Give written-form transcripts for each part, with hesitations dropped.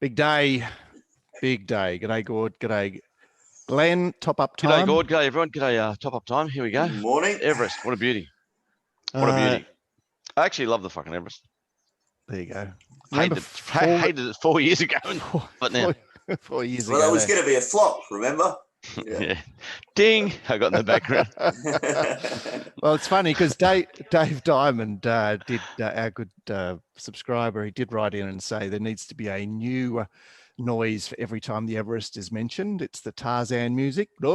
Big day. Big day. G'day, Gord. G'day, Glenn. Top up time. G'day, Gord. G'day, everyone. G'day, top up time. Here we go. Good morning. Everest. What a beauty. What a beauty. I actually love the fucking Everest. There you go. Hated it 4 years ago. But now. 4 years ago. Well, that was going to be a flop, remember? Yeah. Ding. I got in the background. Well, it's funny because Dave Diamond did, our good subscriber, he did write in and say there needs to be a new noise for every time the Everest is mentioned. It's the Tarzan music. He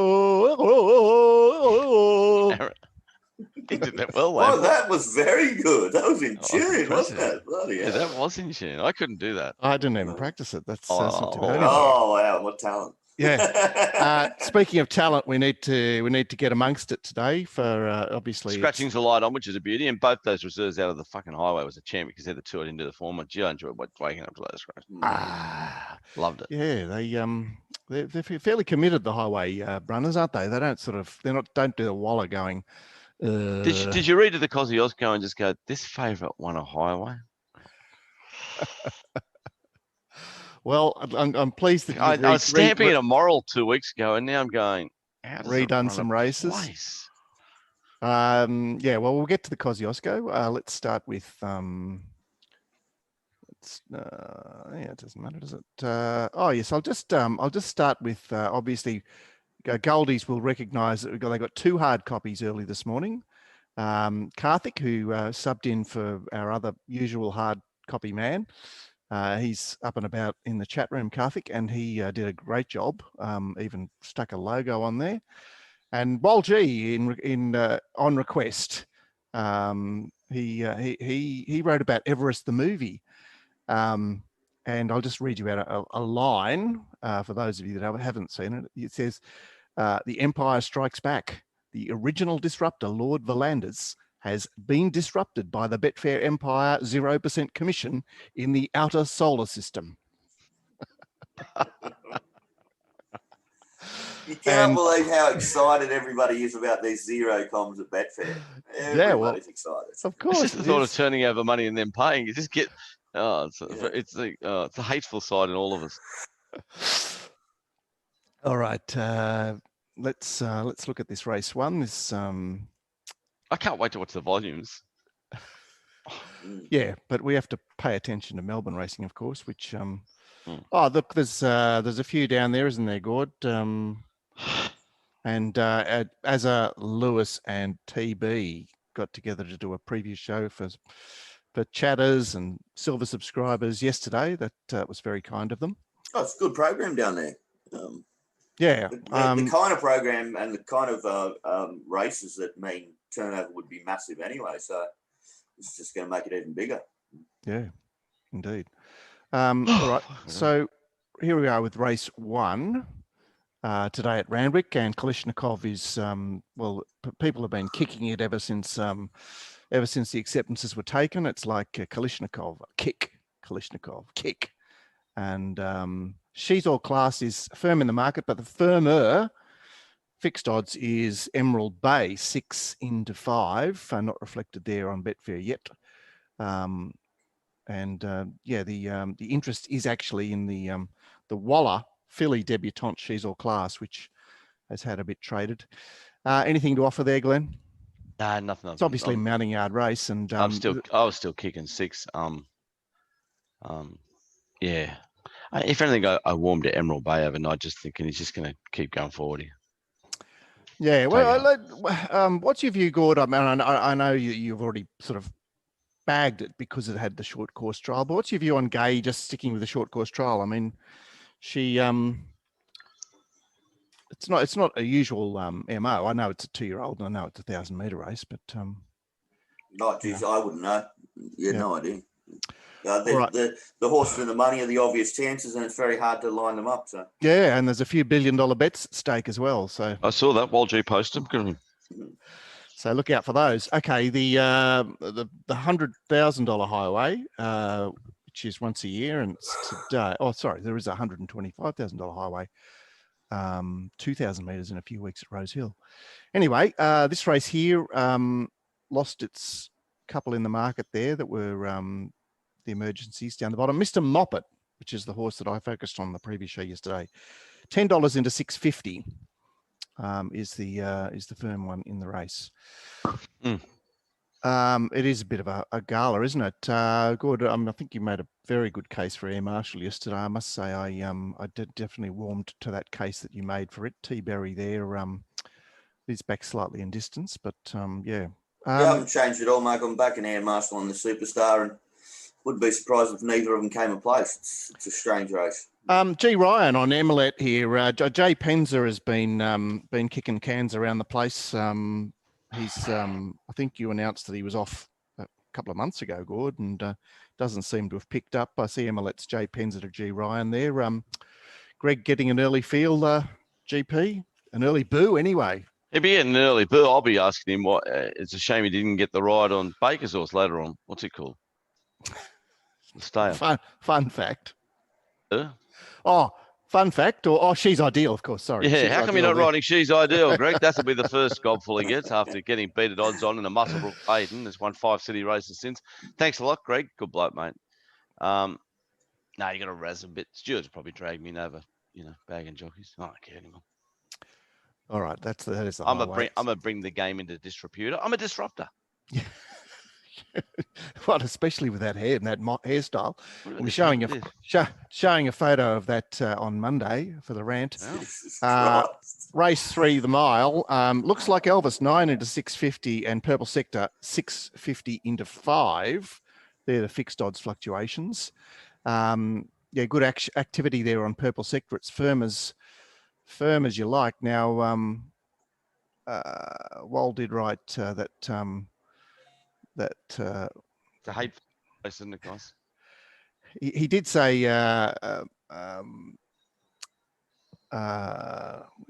did that well. Oh, that was very good. That was in tune, wasn't it? Bloody yeah, that was in tune. I couldn't do that. I didn't even practice it. That's not too bad. Oh, wow, what talent. Yeah. Speaking of talent, we need to get amongst it today for obviously Scratching's a light on, which is a beauty, and both those reserves out of the fucking highway was a champ because they're the two I didn't do the former. Gee, I enjoyed waking up to those scratches. Loved it. Yeah, they're fairly committed, the highway runners, aren't they? They don't do the waller going. Did you read to the Kosciuszko and just go, this favourite won a highway? Well, I'm pleased that I was stamping it a moral 2 weeks ago, and now I'm going, how does redone some races. Yeah, well, we'll get to the Kosciuszko. Let's start with it doesn't matter, does it? Oh yes, I'll just start with obviously Goldies will recognise that they got two hard copies early this morning. Karthik, who subbed in for our other usual hard copy man. He's up and about in the chat room, Karthik, and he did a great job. Even stuck a logo on there. And Wal G on request, he wrote about Everest the movie, and I'll just read you out a line for those of you that haven't seen it. It says, "The Empire Strikes Back. The original disruptor, Lord Volanders, has been disrupted by the Betfair Empire 0% commission in the outer solar system." You can't believe how excited everybody is about these zero comms at Betfair. Everybody's excited. Of course. It's just the thought of turning over money and then paying. You just get, it's the hateful side in all of us. All right. Let's look at this race one. This I can't wait to watch the volumes. Yeah, but we have to pay attention to Melbourne racing, of course, which oh, look, there's a few down there, isn't there, Gord? And as Lewis and TB got together to do a preview show for chatters and silver subscribers yesterday. That was very kind of them. Oh, it's a good program down there. Yeah. The kind of program and the kind of races that mean turnover would be massive anyway. So it's just going to make it even bigger. Yeah, indeed. All right. So here we are with race one today at Randwick, and Kalishnikov is, people have been kicking it ever since the acceptances were taken. It's like Kalishnikov, kick, Kalishnikov, kick. And she's all class is firm in the market, but the firmer fixed odds is Emerald Bay, 6 into 5, not reflected there on Betfair yet. The interest is actually in the Waller filly debutante, she's all class, which has had a bit traded. Anything to offer there, Glenn? No, nothing. It's obviously a mounting yard race, and I was still kicking 6. Yeah. If anything, I warmed to Emerald Bay overnight, just thinking he's just going to keep going forward here. Yeah. Well, what's your view, Gord? I mean, I know you've already sort of bagged it because it had the short course trial, but what's your view on Gay just sticking with the short course trial? I mean, she it's not a usual MO. I know it's a 2-year-old, and I know it's a 1,000-meter race, but I wouldn't know. No idea. The horses and the money are the obvious chances, and it's very hard to line them up. So yeah, and there's a few billion-dollar bets at stake as well. So I saw that Wal G posted. So look out for those. Okay, the $100,000 highway, which is once a year, and it's today. Oh, sorry, there is a $125,000 highway, 2,000 meters in a few weeks at Rose Hill. Anyway, this race here lost its couple in the market there that were the emergencies down the bottom. Mr. Moppet which is the horse that I focused on the previous show yesterday. $10 into 650 is the firm one in the race. It is a bit of a gala, isn't it? Good. I think you made a very good case for Air Marshal yesterday. I must say, I did definitely warmed to that case that you made for it. T-Berry there is back slightly in distance, but yeah. I haven't changed at all, Mark. I'm back in Air Marshal on the Superstar, and would be surprised if neither of them came in place. It's a strange race. G. Ryan on Emilet here. Jay Penza has been kicking cans around the place. He's I think you announced that he was off a couple of months ago, Gord, and doesn't seem to have picked up. I see Emilet's Jay Penza to G. Ryan there. Greg getting an early field, GP, an early boo anyway. He'll be getting an early boo. I'll be asking him what. It's a shame he didn't get the ride on Baker's horse later on. What's it called? The Stale. Fun fact. Fun fact, or She's Ideal, of course. Sorry. Yeah, She's how come you're not riding She's Ideal, Greg? That'll be the first gobful he gets after getting beat at odds on in a Musselbrook Hayden. There's won 5 city races since. Thanks a lot, Greg. Good bloke, mate. No, you got to razz a bit. Stuart's probably dragged me in over, bagging jockeys. I don't care anymore. All right, that is the I'm highway. gonna bring the game into disrepute. I'm a disruptor. Yeah. What, especially with that hair and that hairstyle. We'll be showing a photo of that on Monday for the rant. Race 3, the mile. Looks like Elvis 9 into 650 and Purple Sector 650 into 5. They're the fixed odds fluctuations. Yeah, good activity there on Purple Sector. It's firm as you like. Now, Wal did write that. It's a hateful place, isn't it, guys? He did say, where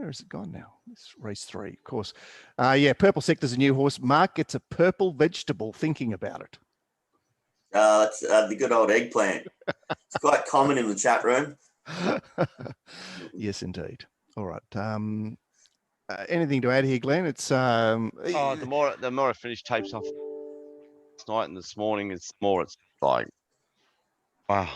is it gone now? It's race 3, of course. Yeah, Purple Sector's a new horse. Mark gets a purple vegetable thinking about it. It's the good old eggplant. It's quite common in the chat room. Yes, indeed. All right. Anything to add here, Glenn? It's the more I finish tapes off night and this morning, it's like, wow.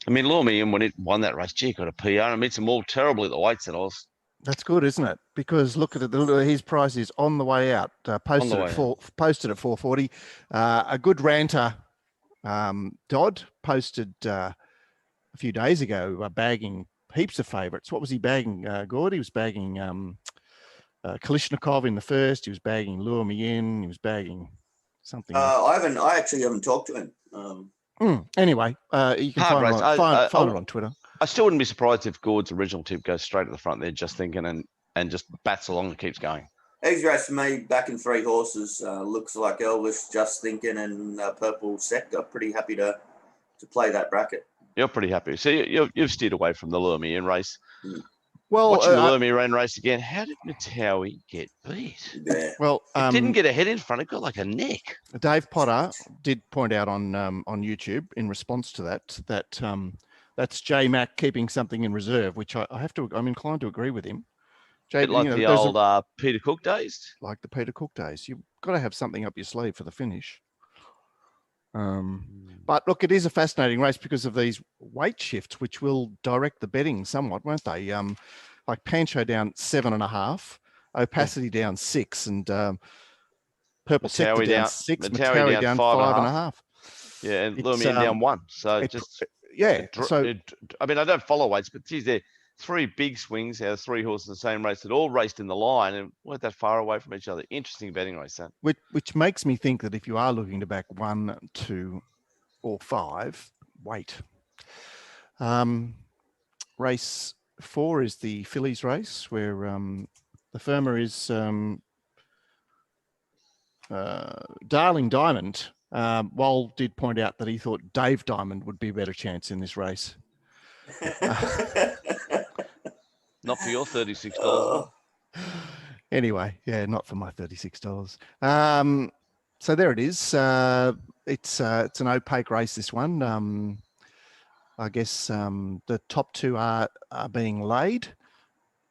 I mean, Lure Me In, when it won that race, gee, got a PR. I mean, it's all terribly at the weights that I was. That's good, isn't it? Because look at it, his price is on the way out. Posted at 440. A good ranter, Dodd, posted a few days ago, bagging heaps of favourites. What was he bagging, Gord? He was bagging Kalishnikov in the first. He was bagging Lure Me In. He was bagging something. I actually haven't talked to him. Anyway, you can find it on Twitter. I still wouldn't be surprised if Gord's original tip goes straight to the front there, just thinking, and just bats along and keeps going. He's raced me back in 3 horses. Looks like Elvis, Just Thinking, and Purple Sector. Pretty happy to play that bracket. You're pretty happy. So you've steered away from the Lure Me In race. Well, watching the Lure Me In race again, how did Matawi get beat? Yeah. Well, it didn't get a head in front. It got like a neck. Dave Potter did point out on YouTube in response to that that's J Mac keeping something in reserve, which I'm inclined to agree with him. Jay, like the old Peter Cook days. Like the Peter Cook days, you've got to have something up your sleeve for the finish. But look, it is a fascinating race because of these weight shifts, which will direct the betting somewhat, won't they? Like Pancho down 7.5, Opacity down 6, and Purple Sector down 6, Matawi down 5.5. Yeah, and Lure Me In down 1. So I mean, I don't follow weights, but geez, they're 3 big swings out of 3 horses in the same race that all raced in the line and weren't that far away from each other. Interesting betting race, that. Which makes me think that if you are looking to back 1, 2, or 5, wait. Race 4 is the Fillies race, where the firmer is Darling Diamond. Wal did point out that he thought Dave Diamond would be a better chance in this race. Not for your $36. Anyway, yeah, not for my $36. So there it is. It's an opaque race, this one. I guess the top 2 are being laid,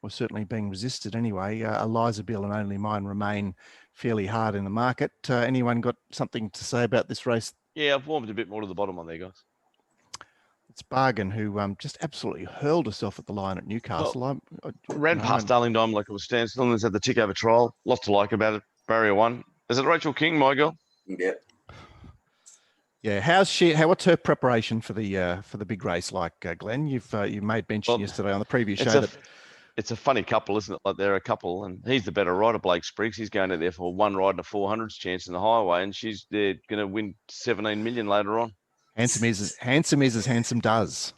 or certainly being resisted anyway. Eliza Bill and Only Mine remain fairly hard in the market. Anyone got something to say about this race? Yeah, I've warmed a bit more to the bottom on there, guys. It's Bargain who just absolutely hurled herself at the line at Newcastle. I Ran past Darling Dime like it was standstill and had the tick over trial. Lots to like about it. Barrier 1. Is it Rachel King, my girl? Yep. Yeah, what's her preparation for the big race like, Glenn? You made mention yesterday on the previous show it's a funny couple, isn't it? Like they're a couple, and he's the better rider, Blake Spriggs. He's going out there for one ride and a 400s chance in the highway, and they're going to win 17 million later on. Handsome is as handsome does.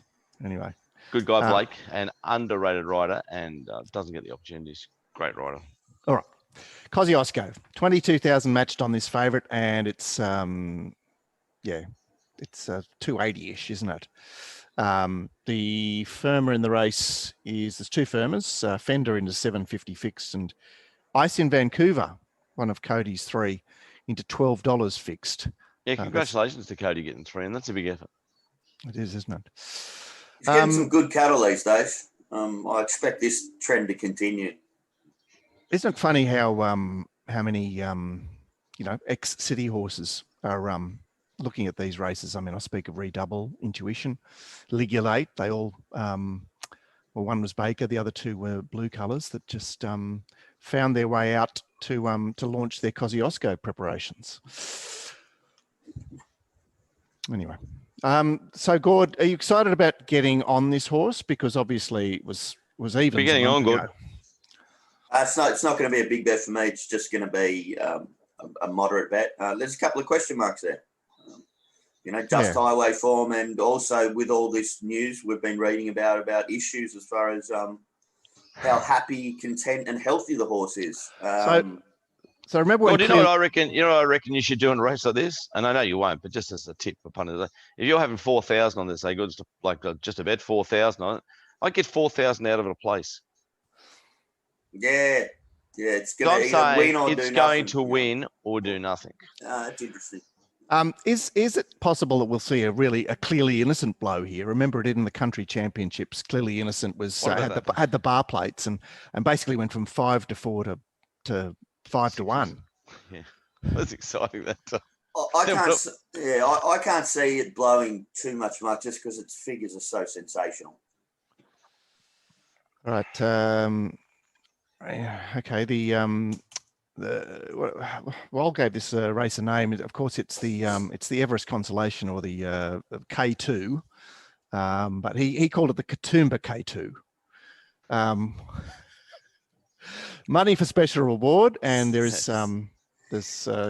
Anyway, good guy Blake, an underrated rider, and doesn't get the opportunities. Great rider. All right, Kosciuszko, 22,000 matched on this favourite, and it's it's 280-ish, isn't it? The firmer in the race there's two firmers, Fender into 750 fixed, and Ice in Vancouver, one of Cody's three, into $12 fixed. Yeah, congratulations to Cody getting 3, and that's a big effort. It is, isn't it? He's getting some good cattle these days. I expect this trend to continue. Isn't it funny how many ex-city horses are looking at these races? I mean, I speak of Redouble, Intuition, Ligulate. They all, one was Baker, the other two were blue colours that just found their way out to launch their Kosciuszko preparations. Anyway, so Gord, are you excited about getting on this horse? Because obviously it was even. We're getting on, Gord. It's not going to be a big bet for me. It's just going to be a moderate bet. There's a couple of question marks there. Highway form, and also with all this news we've been reading about issues as far as how happy, content, and healthy the horse is. So remember when you know what I reckon? You know what I reckon you should do in a race like this, and I know you won't, but just as a tip for punters, if you're having 4,000 on this, say good, just a bet 4,000 on it, I'd get 4,000 out of it a place. Yeah, it's going to either win or do nothing. It's going to win or do nothing. That's interesting. Is it possible that we'll see a clearly innocent blow here? Remember it in the country championships. Clearly innocent was had the bar plates and basically went from 5 to 4 to 5 to 1. Yeah, that's exciting. That I can't see it blowing too much just because its figures are so sensational. All right. Okay. Wal gave this race a name. Of course, it's the Everest consolation, or the K2, but he called it the Katoomba K2. Money for special reward, and there's a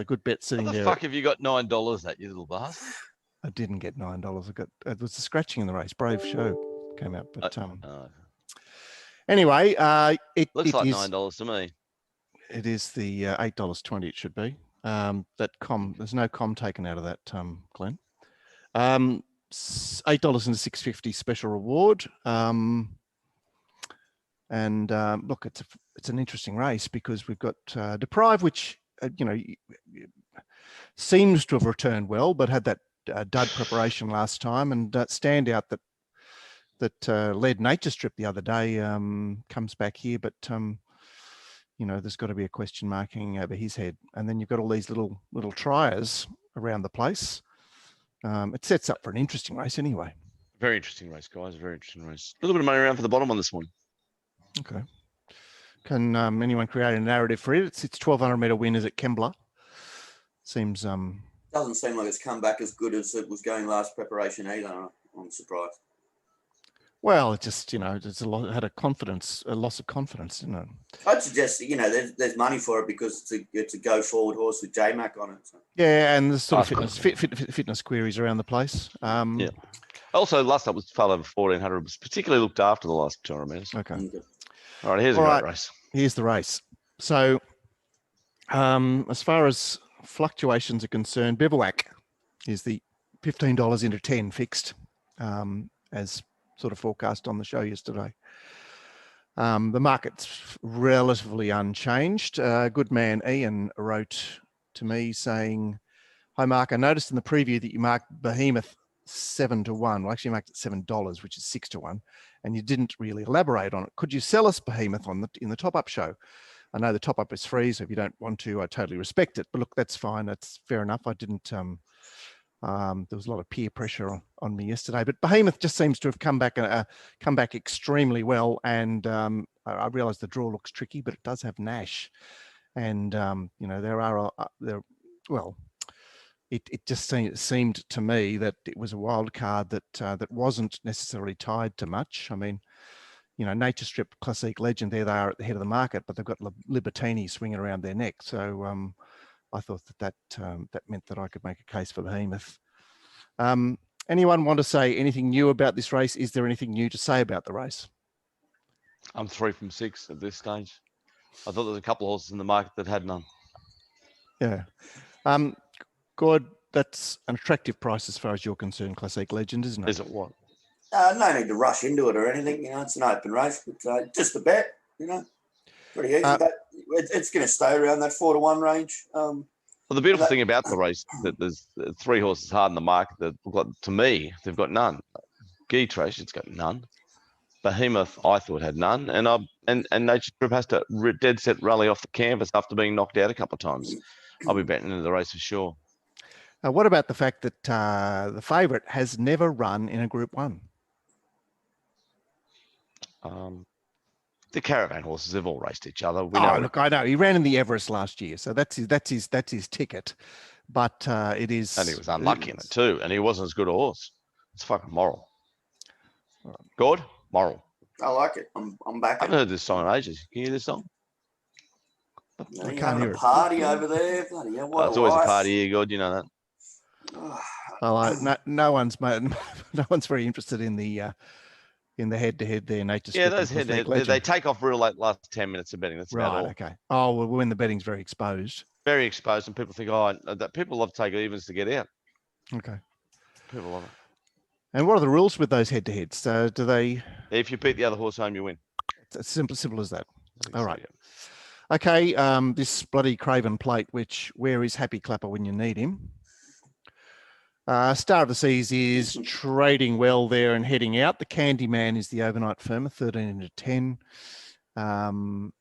good bet sitting there. What the fuck have you got $9 at, you little bastard? I didn't get $9. It was the scratching in the race. Brave Show came out, but anyway, it looks like $9 to me. It is the $8.20. It should be. There's no com taken out of that, Glenn. $8 and $6.50 special reward. And look, it's an interesting race because we've got Deprive, which seems to have returned well, but had that dud preparation last time, and Standout that led Nature Strip the other day comes back here, but there's got to be a question mark hanging over his head. And then you've got all these little triers around the place. It sets up for an interesting race anyway. Very interesting race, guys. Very interesting race. A little bit of money around for the bottom on this one. Okay. Can anyone create a narrative for it? It's 1,200 metre winners at Kembla. Seems doesn't seem like it's come back as good as it was going last preparation either. I'm surprised. Well, it just it's a lot. Had a loss of confidence, didn't it? I'd suggest there's money for it because it's a go forward horse with J-Mac on it. So. Yeah, and there's sort of fitness queries around the place. Yeah. Also, last up was fell over 1,400. Was particularly looked after the last 200 metres. Okay. All right, here's a great race. Here's the race. So, as far as fluctuations are concerned, Bivouac is the $15 into 10 fixed, as sort of forecast on the show yesterday. The market's relatively unchanged. Good man Ian wrote to me saying, "Hi Mark, I noticed in the preview that you marked Behemoth 7 to 1. Well, actually, you marked it $7, which is 6 to 1, and you didn't really elaborate on it. Could you sell us Behemoth in the top-up show? I know the top-up is free, so if you don't want to, I totally respect it. But look, that's fine. That's fair enough. I didn't There was a lot of peer pressure on me yesterday, but Behemoth just seems to have come back extremely well. And I realise the draw looks tricky, but it does have Nash, and it just seemed to me that it was a wild card that wasn't necessarily tied to much. I mean, Nature Strip, Classique Legend, there they are at the head of the market, but they've got Libertini swinging around their neck. So I thought that meant that I could make a case for Behemoth. Anyone want to say anything new about this race? Is there anything new to say about the race? I'm 3 from 6 at this stage. I thought there was a couple of horses in the market that had none. Yeah. Gord, that's an attractive price as far as you're concerned, Classique Legend, isn't it? Is it what? No need to rush into it or anything. It's an open race, but just a bet. Pretty easy. It's going to stay around that 4-1 range. Well, the beautiful thing about the race is that there's 3 horses hard in the market that look like, to me, they've got none. Trash, it's got none. Behemoth, I thought had none, and Nature Strip has to dead set rally off the canvas after being knocked out a couple of times. I'll be betting into the race for sure. What about the fact that the favourite has never run in a Group 1? The caravan horses have all raced each other. Look, I know he ran in the Everest last year, so that's his ticket. But it is, and he was unlucky in it too, and he wasn't as good a horse. It's fucking moral. Good, moral. I like it. I'm back. I haven't heard this song in ages. Can you hear this song? I can't hear a party over there. Bloody hell, what it's always a party here, God. You know that. Well, no one's very interested in the head-to-head there, Nature Strip. Yeah, those head-to-head, they take off real late last 10 minutes of betting. That's about all. Okay. Oh, well, when the betting's very exposed. Very exposed, and people think, that people love to take evens to get out. Okay. People love it. And what are the rules with those head-to-heads? Do they? If you beat the other horse home, you win. It's simple as that. All right. Yeah. Okay. This bloody Craven Plate, where is Happy Clapper when you need him? Star of the Seas is trading well there and heading out. The Candyman is the overnight firmer, 13 into 10. God,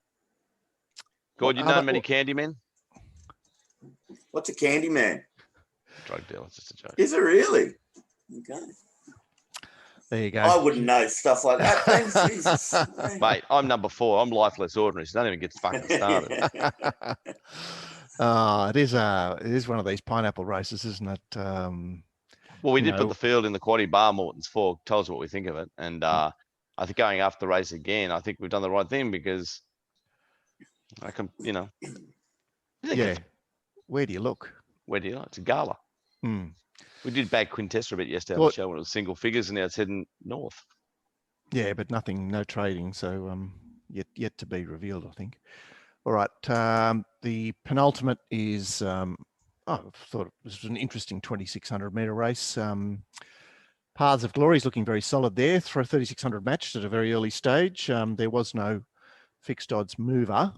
you know many Candymen? What's a Candyman? Drug dealer, it's just a joke. Is it really? Okay. There you go. I wouldn't know stuff like that. Thanks, Jesus. Mate, I'm number 4. I'm lifeless ordinary, so don't even get fucking started. It is one of these pineapple races, isn't it? Well, we did put the field in the quaddy bar, Morton's Fork. Tell us what we think of it. And I think going after the race again, I think we've done the right thing because I can, Yeah. Where do you look? It's a gala. Hmm. We did bag Quintessa a bit yesterday on the show when it was single figures, and now it's heading north. Yeah, but no trading, so yet to be revealed, I think. All right, the penultimate is, I thought this was an interesting 2,600 metre race. Paths of Glory is looking very solid there for a 3,600 match at a very early stage. There was no fixed odds mover.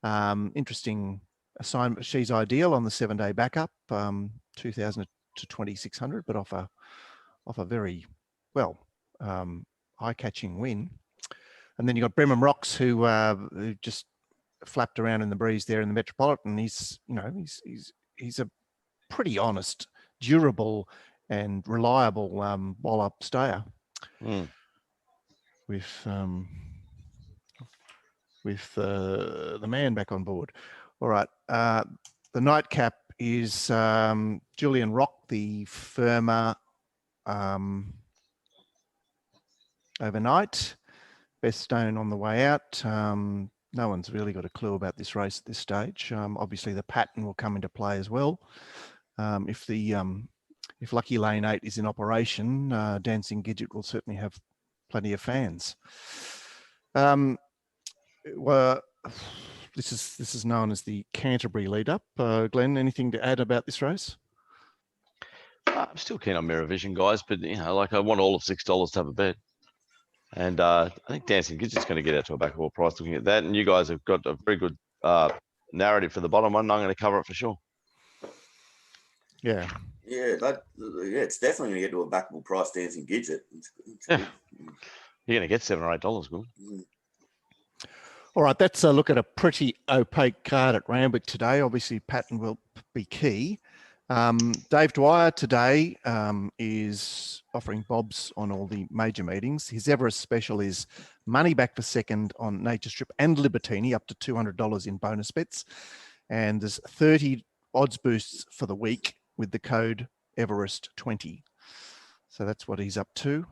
Interesting assignment. She's Ideal on the 7-day backup, 2,000 to 2,600, but off a very eye-catching win. And then you got Bremen Rocks, who just flapped around in the breeze there in the Metropolitan. He's a pretty honest, durable, and reliable ball-up stayer. With the man back on board. All right, the nightcap is Julian Rock, the firmer overnight. Best Stone on the way out. No one's really got a clue about this race at this stage. Obviously, the pattern will come into play as well. If Lucky Lane 8 is in operation, Dancing Gidget will certainly have plenty of fans. This is known as the Canterbury lead-up. Glenn, anything to add about this race? I'm still keen on Mirror Vision, guys, but I want all of $6 to have a bet. And I think Dancing Gidget's going to get out to a backable price looking at that. And you guys have got a very good narrative for the bottom one. I'm going to cover it for sure. Yeah. Yeah, it's definitely going to get to a backable price, Dancing Gidget. You're going to get $7 or $8, good. All right, let's look at a pretty opaque card at Randwick today. Obviously, pattern will be key. Dave Dwyer today is offering bobs on all the major meetings. His Everest special is money back for second on Nature Strip and Libertini, up to $200 in bonus bets. And there's 30 odds boosts for the week with the code Everest20. So that's what he's up to.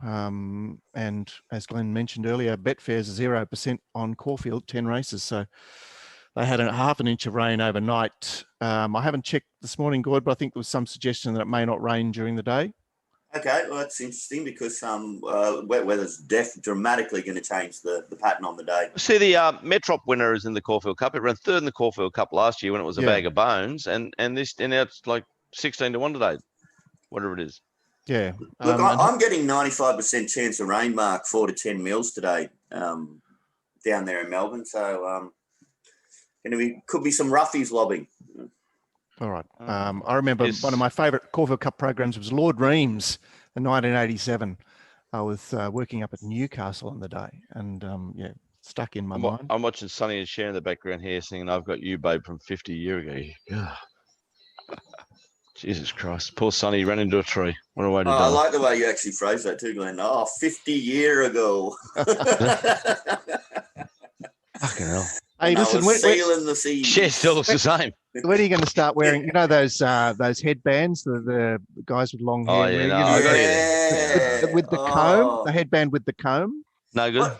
And as Glenn mentioned earlier, Betfair's 0% on Caulfield, 10 races. So they had a half an inch of rain overnight. I haven't checked this morning, Gord, but I think there was some suggestion that it may not rain during the day. Okay, well, that's interesting because wet weather's dramatically going to change the pattern on the day. See, the Metrop winner is in the Caulfield Cup. It ran third in the Caulfield Cup last year when it was a bag of bones, and now it's like 16-1 today, whatever it is. Yeah. Look, I'm getting 95% chance of rain, Mark, 4 to 10 mils today down there in Melbourne. So could be some roughies lobbing. All right. I remember one of my favourite Caulfield Cup programs was Lord Reams in 1987. I was working up at Newcastle on the day, and stuck in my mind. I'm watching Sonny and Cher in the background here singing "I've Got You, Babe" from 50 years ago. Yeah. Jesus Christ. Poor Sonny ran into a tree. What a way to die. I like the way you actually phrase that too, Glenn. 50 years ago. Fucking hell. Hey, listen, sealing the sea. Cher still looks the same. When are you going to start wearing, those headbands, the guys with long hair? Oh, yeah, with the comb, the headband with the comb? No good.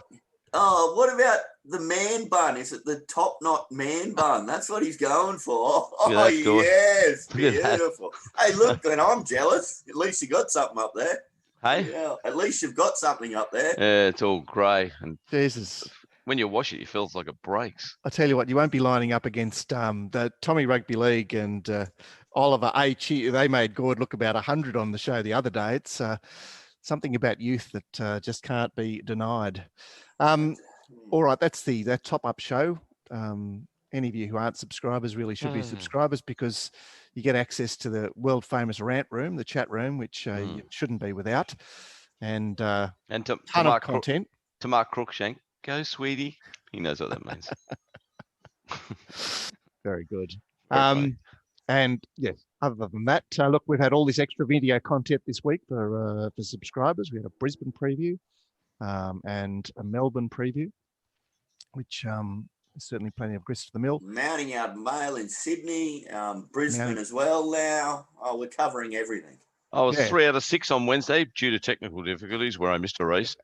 What about the man bun? Is it the top knot man bun? That's what he's going for. Oh, yes. Beautiful. Hey, look, Glenn, I'm jealous. At least you got something up there. Hey? Yeah, at least you've got something up there. Yeah, it's all grey. And Jesus. When you wash it, it feels like it breaks. I tell you what, you won't be lining up against the Tommy Rugby League and Oliver H. They made Gord look about 100 on the show the other day. It's something about youth that just can't be denied. All right, that's that top-up show. Any of you who aren't subscribers really should be subscribers, because you get access to the world-famous rant room, the chat room, which you shouldn't be without, and ton of content. To Mark Crookshank. Go, sweetie. He knows what that means. Very good. And yes, other than that, look, we've had all this extra video content this week for subscribers. We had a Brisbane preview and a Melbourne preview, which is certainly plenty of grist for the mill. Mounting our mail in Sydney, Brisbane as well now. Oh, we're covering everything. I was 3 out of 6 on Wednesday due to technical difficulties where I missed a race.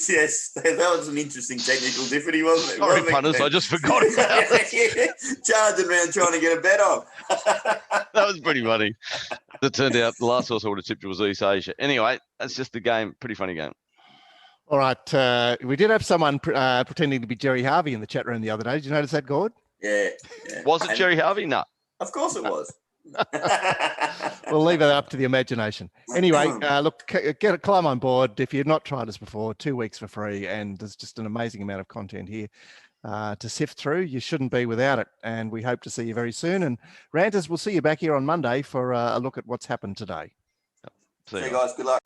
Yes, that was an interesting technical difficulty, wasn't it? Sorry, punters, I just forgot about it. Charging around trying to get a bet on. That was pretty funny. It turned out the last horse I would have tipped was East Asia. Anyway, that's just the game. Pretty funny game. All right. We did have someone pretending to be Jerry Harvey in the chat room the other day. Did you notice that, Gord? Yeah. Was it Jerry Harvey? No. Of course it was. We'll leave it up to the imagination. Anyway, look, climb on board. If you've not tried us before, 2 weeks for free, and there's just an amazing amount of content here to sift through. You shouldn't be without it, and we hope to see you very soon. And Ranters, we'll see you back here on Monday for a look at what's happened today. See you guys. Good luck.